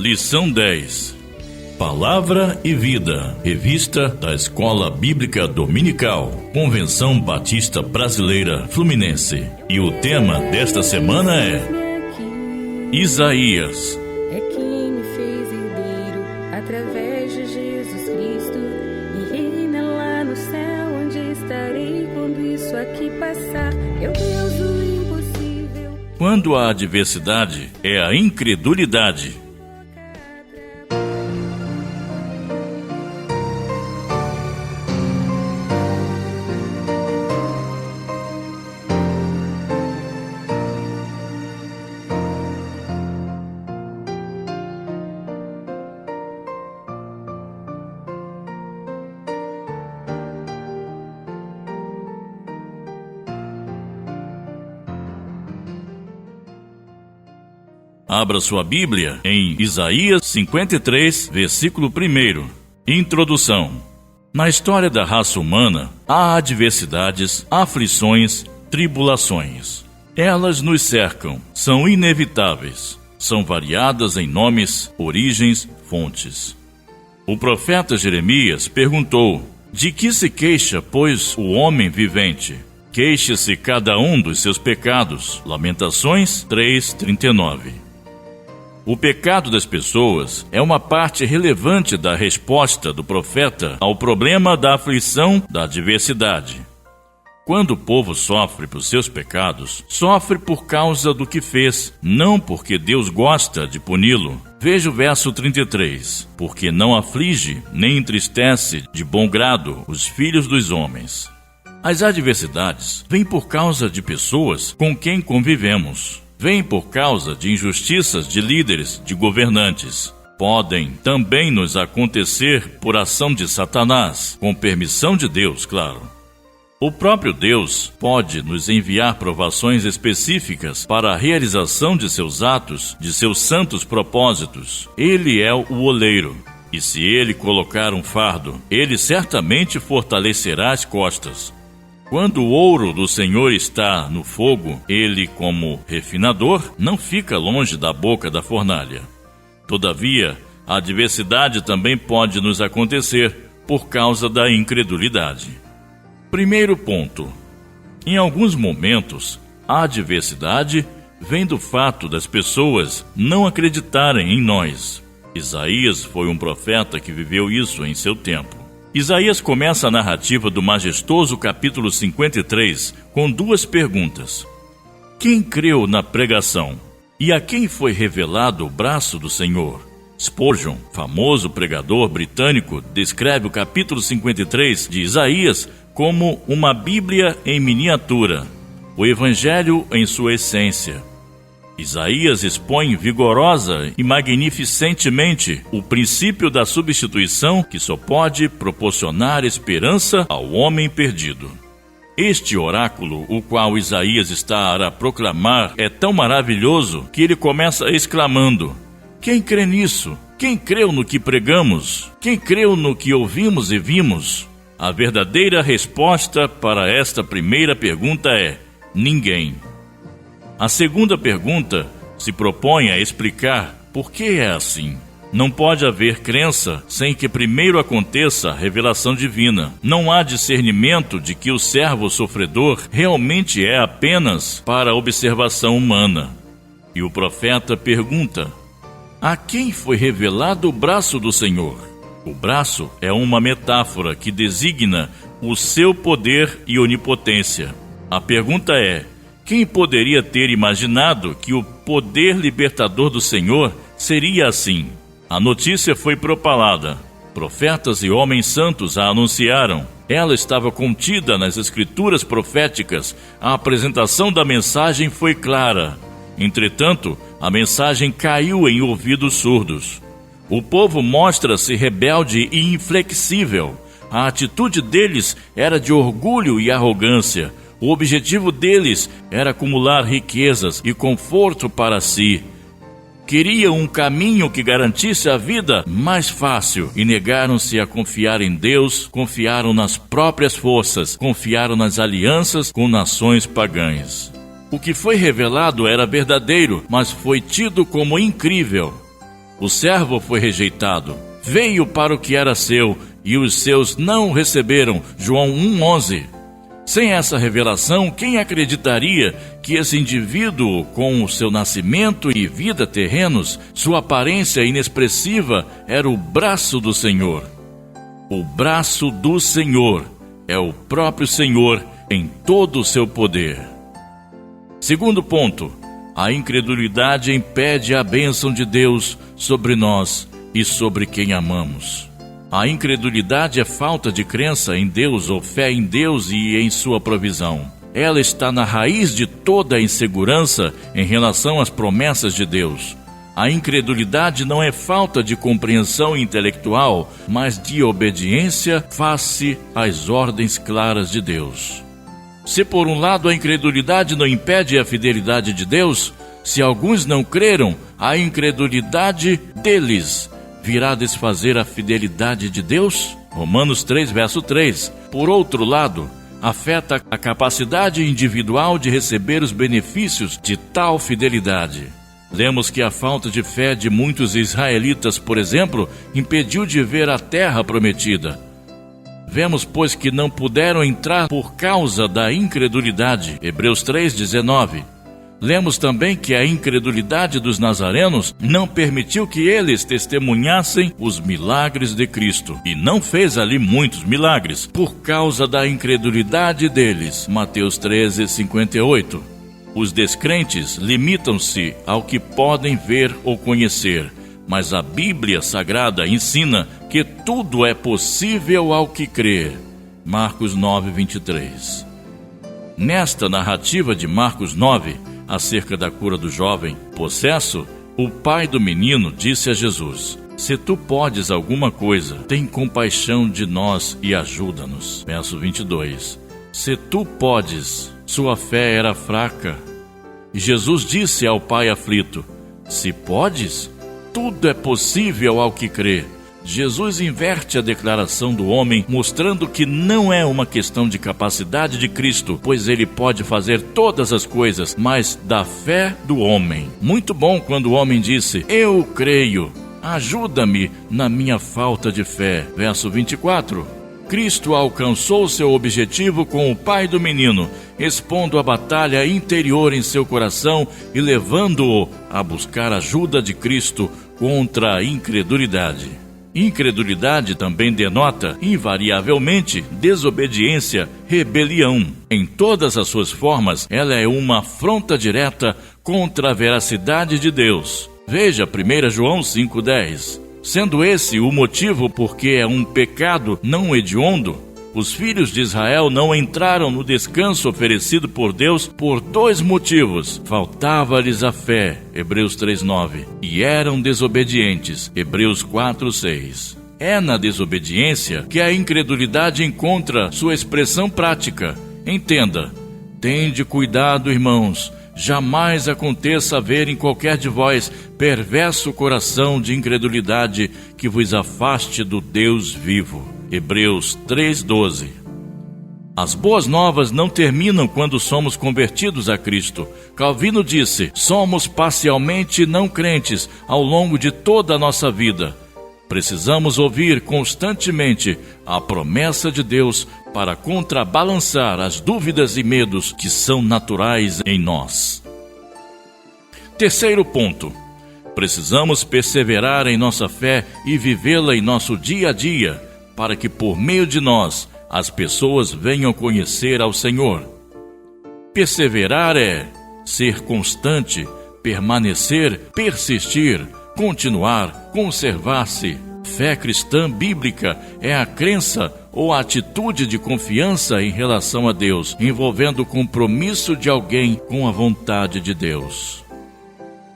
Lição 10. Palavra e Vida, revista da Escola Bíblica Dominical, Convenção Batista Brasileira Fluminense. E o tema desta semana é Isaías. É quem me fez herdeiro através de Jesus Cristo e reina lá no céu, onde estarei quando isso aqui passar. Eu Deus o impossível. Quando a adversidade é a incredulidade. Abra sua Bíblia em Isaías 53, versículo 1. Introdução. Na história da raça humana, há adversidades, aflições, tribulações. Elas nos cercam, são inevitáveis, são variadas em nomes, origens, fontes. O profeta Jeremias perguntou: de que se queixa, pois, o homem vivente? Queixe-se cada um dos seus pecados. Lamentações 3:39. O pecado das pessoas é uma parte relevante da resposta do profeta ao problema da aflição da adversidade. Quando o povo sofre por seus pecados, sofre por causa do que fez, não porque Deus gosta de puni-lo. Veja o verso 33. Porque não aflige, nem entristece de bom grado os filhos dos homens. As adversidades vêm por causa de pessoas com quem convivemos. Vêm por causa de injustiças de líderes, de governantes. Podem também nos acontecer por ação de Satanás, com permissão de Deus, claro. O próprio Deus pode nos enviar provações específicas para a realização de seus atos, de seus santos propósitos. Ele é o oleiro, e se ele colocar um fardo, ele certamente fortalecerá as costas. Quando o ouro do Senhor está no fogo, ele, como refinador, não fica longe da boca da fornalha. Todavia, a adversidade também pode nos acontecer por causa da incredulidade. Primeiro ponto. Em alguns momentos, a adversidade vem do fato das pessoas não acreditarem em nós. Isaías foi um profeta que viveu isso em seu tempo. Isaías começa a narrativa do majestoso capítulo 53 com duas perguntas. Quem creu na pregação? E a quem foi revelado o braço do Senhor? Spurgeon, famoso pregador britânico, descreve o capítulo 53 de Isaías como uma Bíblia em miniatura, o Evangelho em sua essência. Isaías expõe vigorosa e magnificentemente o princípio da substituição que só pode proporcionar esperança ao homem perdido. Este oráculo, o qual Isaías está a proclamar, é tão maravilhoso que ele começa exclamando: quem crê nisso? Quem creu no que pregamos? Quem creu no que ouvimos e vimos? A verdadeira resposta para esta primeira pergunta é: ninguém. A segunda pergunta se propõe a explicar por que é assim. Não pode haver crença sem que primeiro aconteça a revelação divina. Não há discernimento de que o servo sofredor realmente é apenas para a observação humana. E o profeta pergunta: a quem foi revelado o braço do Senhor? O braço é uma metáfora que designa o seu poder e onipotência. A pergunta é: quem poderia ter imaginado que o poder libertador do Senhor seria assim? A notícia foi propalada. Profetas e homens santos a anunciaram. Ela estava contida nas escrituras proféticas. A apresentação da mensagem foi clara. Entretanto, a mensagem caiu em ouvidos surdos. O povo mostra-se rebelde e inflexível. A atitude deles era de orgulho e arrogância. O objetivo deles era acumular riquezas e conforto para si. Queriam um caminho que garantisse a vida mais fácil e negaram-se a confiar em Deus, confiaram nas próprias forças, confiaram nas alianças com nações pagãs. O que foi revelado era verdadeiro, mas foi tido como incrível. O servo foi rejeitado, veio para o que era seu, e os seus não o receberam. João 1,11. Sem essa revelação, quem acreditaria que esse indivíduo, com o seu nascimento e vida terrenos, sua aparência inexpressiva, era o braço do Senhor? O braço do Senhor é o próprio Senhor em todo o seu poder. Segundo ponto, a incredulidade impede a bênção de Deus sobre nós e sobre quem amamos. A incredulidade é falta de crença em Deus ou fé em Deus e em sua provisão. Ela está na raiz de toda a insegurança em relação às promessas de Deus. A incredulidade não é falta de compreensão intelectual, mas de obediência face às ordens claras de Deus. Se por um lado a incredulidade não impede a fidelidade de Deus, se alguns não creram, a incredulidade deles virá desfazer a fidelidade de Deus? Romanos 3, verso 3. Por outro lado, afeta a capacidade individual de receber os benefícios de tal fidelidade. Lemos que a falta de fé de muitos israelitas, por exemplo, impediu de ver a terra prometida. Vemos, pois, que não puderam entrar por causa da incredulidade. Hebreus 3,19. Lemos também que a incredulidade dos nazarenos não permitiu que eles testemunhassem os milagres de Cristo. E não fez ali muitos milagres, por causa da incredulidade deles. Mateus 13,58. Os descrentes limitam-se ao que podem ver ou conhecer, mas a Bíblia Sagrada ensina que tudo é possível ao que crê. Marcos 9,23. Nesta narrativa de Marcos 9, acerca da cura do jovem possesso, o pai do menino disse a Jesus: se tu podes alguma coisa, tem compaixão de nós e ajuda-nos. Verso 22. Se tu podes, sua fé era fraca. E Jesus disse ao pai aflito: se podes, tudo é possível ao que crê. Jesus inverte a declaração do homem, mostrando que não é uma questão de capacidade de Cristo, pois ele pode fazer todas as coisas, mas da fé do homem. Muito bom quando o homem disse: eu creio, ajuda-me na minha falta de fé. Verso 24. Cristo alcançou seu objetivo com o pai do menino, expondo a batalha interior em seu coração e levando-o a buscar ajuda de Cristo contra a incredulidade. Incredulidade também denota, invariavelmente, desobediência, rebelião. Em todas as suas formas, ela é uma afronta direta contra a veracidade de Deus. Veja 1 João 5,10. Sendo esse o motivo porque é um pecado não hediondo, os filhos de Israel não entraram no descanso oferecido por Deus por dois motivos. Faltava-lhes a fé, Hebreus 3,9, e eram desobedientes, Hebreus 4,6. É na desobediência que a incredulidade encontra sua expressão prática. Entenda, tende cuidado, irmãos, jamais aconteça haver em qualquer de vós perverso coração de incredulidade que vos afaste do Deus vivo. Hebreus 3,12. As boas novas não terminam quando somos convertidos a Cristo. Calvino disse: somos parcialmente não crentes ao longo de toda a nossa vida. Precisamos ouvir constantemente a promessa de Deus para contrabalançar as dúvidas e medos que são naturais em nós. Terceiro ponto: precisamos perseverar em nossa fé e vivê-la em nosso dia a dia, para que por meio de nós as pessoas venham conhecer ao Senhor. Perseverar é ser constante, permanecer, persistir, continuar, conservar-se. Fé cristã bíblica é a crença ou a atitude de confiança em relação a Deus, envolvendo o compromisso de alguém com a vontade de Deus.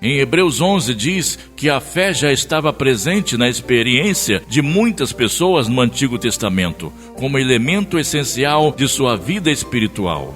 Em Hebreus 11 diz que a fé já estava presente na experiência de muitas pessoas no Antigo Testamento, como elemento essencial de sua vida espiritual.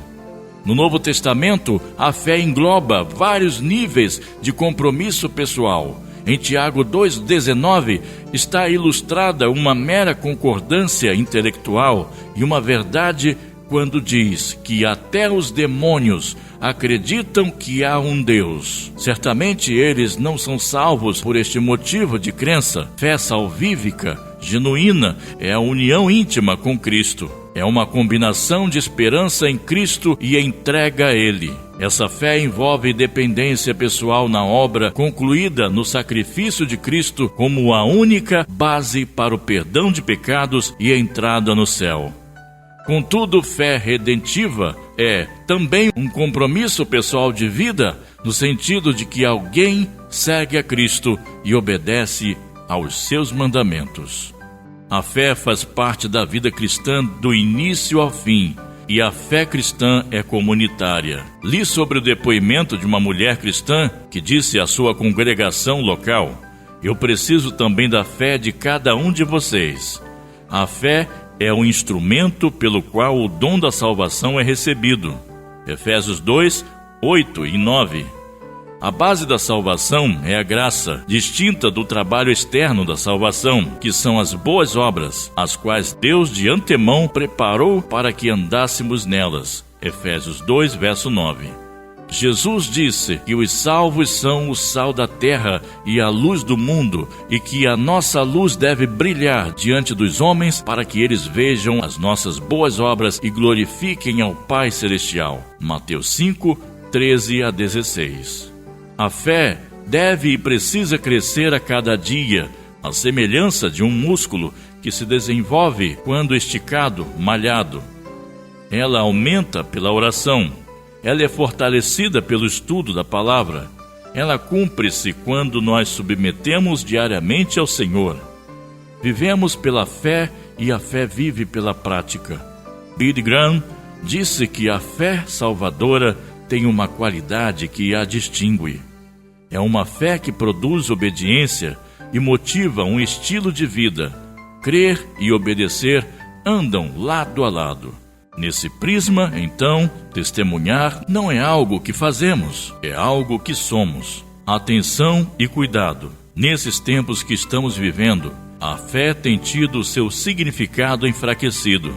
No Novo Testamento, a fé engloba vários níveis de compromisso pessoal. Em Tiago 2,19 está ilustrada uma mera concordância intelectual e uma verdade quando diz que até Até os demônios acreditam que há um Deus. Certamente eles não são salvos por este motivo de crença. Fé salvífica, genuína, é a união íntima com Cristo. É uma combinação de esperança em Cristo e entrega a Ele. Essa fé envolve dependência pessoal na obra concluída no sacrifício de Cristo como a única base para o perdão de pecados e a entrada no céu. Contudo, fé redentiva é também um compromisso pessoal de vida, no sentido de que alguém segue a Cristo e obedece aos seus mandamentos. A fé faz parte da vida cristã do início ao fim, e a fé cristã é comunitária. Li sobre o depoimento de uma mulher cristã que disse à sua congregação local: "Eu preciso também da fé de cada um de vocês. A fé é o instrumento pelo qual o dom da salvação é recebido." Efésios 2, 8 e 9. A base da salvação é a graça, distinta do trabalho externo da salvação, que são as boas obras, as quais Deus de antemão preparou para que andássemos nelas. Efésios 2, verso 9. Jesus disse que os salvos são o sal da terra e a luz do mundo, e que a nossa luz deve brilhar diante dos homens para que eles vejam as nossas boas obras e glorifiquem ao Pai Celestial. Mateus 5, 13 a 16. A fé deve e precisa crescer a cada dia, à semelhança de um músculo que se desenvolve quando esticado, malhado. Ela aumenta pela oração. Ela é fortalecida pelo estudo da palavra. Ela cumpre-se quando nós submetemos diariamente ao Senhor. Vivemos pela fé e a fé vive pela prática. Billy Graham disse que a fé salvadora tem uma qualidade que a distingue. É uma fé que produz obediência e motiva um estilo de vida. Crer e obedecer andam lado a lado. Nesse prisma, então, testemunhar não é algo que fazemos, é algo que somos. Atenção e cuidado. Nesses tempos que estamos vivendo, a fé tem tido seu significado enfraquecido.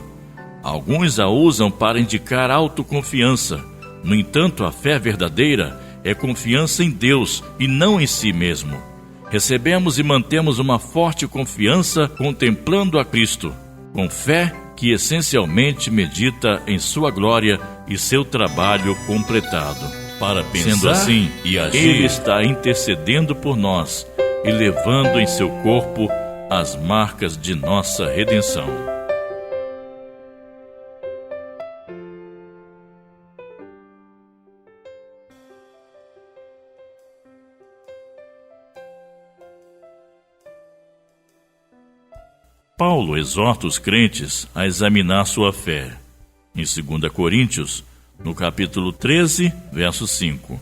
Alguns a usam para indicar autoconfiança. No entanto, a fé verdadeira é confiança em Deus e não em si mesmo. Recebemos e mantemos uma forte confiança contemplando a Cristo, com fé que essencialmente medita em sua glória e seu trabalho completado. Para pensar, sendo assim e agir, Ele está intercedendo por nós e levando em seu corpo as marcas de nossa redenção. Paulo exorta os crentes a examinar sua fé. Em 2 Coríntios, no capítulo 13, verso 5.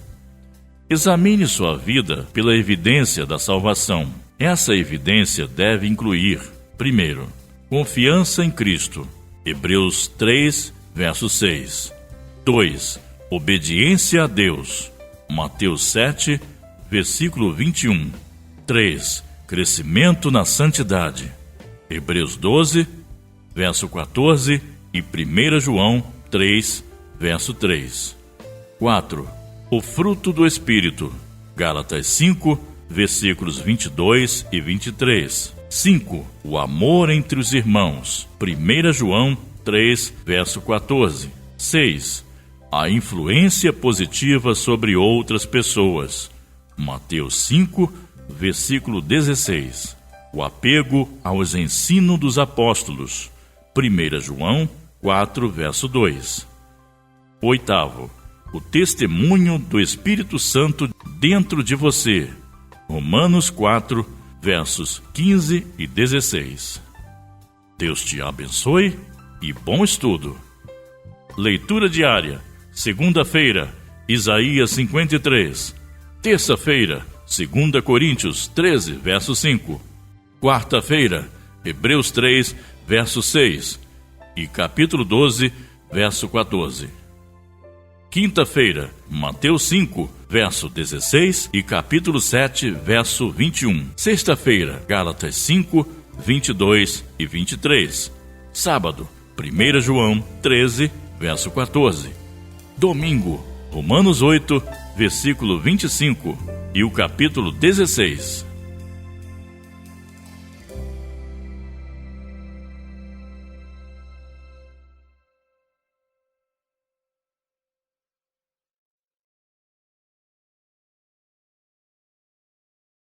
Examine sua vida pela evidência da salvação. Essa evidência deve incluir, primeiro, confiança em Cristo. Hebreus 3, verso 6. 2. Obediência a Deus. Mateus 7, versículo 21. 3. Crescimento na santidade. Hebreus 12, verso 14 e 1 João 3, verso 3. 4. O fruto do Espírito. Gálatas 5, versículos 22 e 23. 5. O amor entre os irmãos. 1 João 3, verso 14. 6. A influência positiva sobre outras pessoas. Mateus 5, versículo 16. O apego aos ensinos dos apóstolos. 1 João 4, verso 2. 8. O testemunho do Espírito Santo dentro de você. Romanos 4, versos 15 e 16. Deus te abençoe e bom estudo. Leitura diária. Segunda-feira, Isaías 53. Terça-feira, 2 Coríntios 13, verso 5. Quarta-feira, Hebreus 3, verso 6 e capítulo 12, verso 14. Quinta-feira, Mateus 5, verso 16 e capítulo 7, verso 21. Sexta-feira, Gálatas 5, 22 e 23. Sábado, 1 João 13, verso 14. Domingo, Romanos 8, versículo 25 e o capítulo 16.